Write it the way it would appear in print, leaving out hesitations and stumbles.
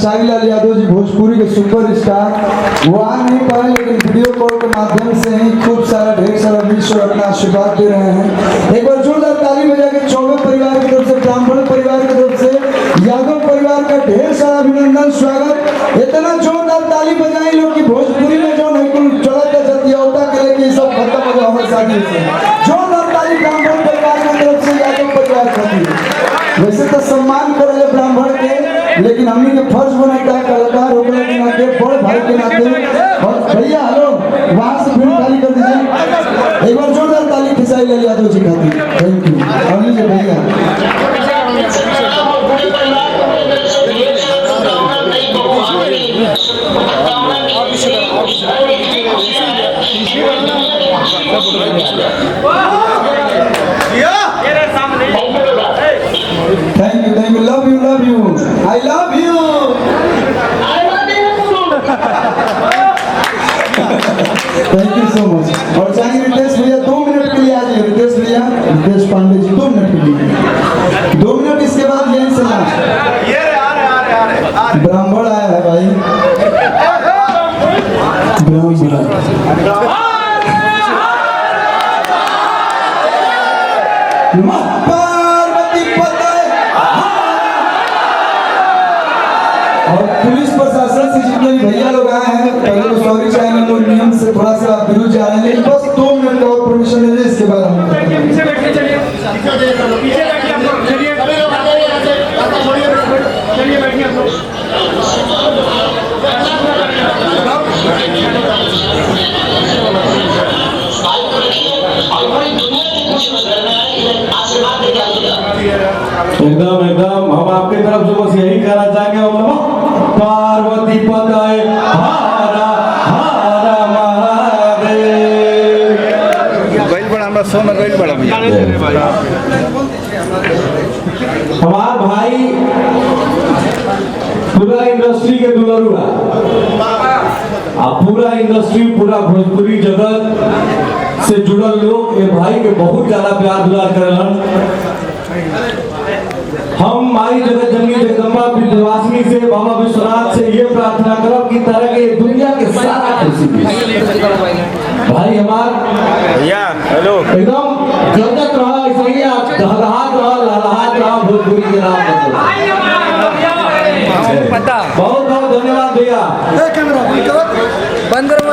खेसारी लाल यादव जी भोजपुरी के सुपरस्टार वो आ नहीं पाए, लेकिन वीडियो कॉल के माध्यम से ही खूब सारा ढेर सारा विश्व अपना आशीर्वाद दे रहे हैं। एक बार जोरदार ताली बजा के चौबे परिवार की तरफ से, ब्राह्मण परिवार की तरफ से, यादव परिवार का ढेर सारा अभिनंदन, स्वागत। इतना जोरदार ताली बजाई लोग की भोजपुरी में जो नहीं कुल चलता जतियौता के लेके सब खत्म हो जाए हमारे साथी से। जोरदार ताली ब्राह्मण परिवार की तरफ से, यादव परिवार खातिर। वैसे तो सम्मान करे ब्राह्मण के, लेकिन हमने के फर्ज बनता है कलाकार होने के नाते, बड़ भाई के नाते। और भैया हेलो, वहां से फिर ताली कर दीजिए एक बार जोरदार ताली खेसारी लाल यादव जी खातिर। Thank you. और लीजिए भैया thank you, love you, I love you. Thank you so much. और चाहिए रितेश भैया 2 मिनट के लिए आ जाइए। रितेश भैया, रितेश पांडे जी 2 मिनट के लिए, 2 मिनट, इसके बाद यहीं से ब्राह्मण आया है भाई, पार्वती पते। और पुलिस प्रशासन से जितने भी भैया लोग आए हैं, पहले तो सॉरी चाहेंगे, लोग नियम से थोड़ा सा विरुद्ध जा रहे हैं, लेकिन बस 2 मिनट का और परमिशन दे दे, इसके बाद हम पीछे बैठिए, चलिए पीछे बैठिए आप लोग, चलिए बैठिए आप लोग। एकदम हम आपकी तरफ से बस यही कहना चाहेंगे, पार्वती पताए हारा हारा महादेव। गैल बड़ा हमरा सोना गैल बड़ा भैया। हमार भाई पूरा इंडस्ट्री के दुलरुआ, पूरा इंडस्ट्री, पूरा भोजपुरी जगत से जुड़ल लोग ये भाई के बहुत ज्यादा प्यार दुलार करेलन। हम माई जगत जननी जगदम्बा विंध्यवासिनी से, बाबा विश्वनाथ से ये प्रार्थना करब कि तरह के दुनिया के सारा खुशी भाई हमार भैया हेलो एकदम जगत रहा, ऐसे ही दहदहात रहा, लहलहात रहा भोजपुरी के नाम पर। बहुत बहुत धन्यवाद भैया। बंद करो।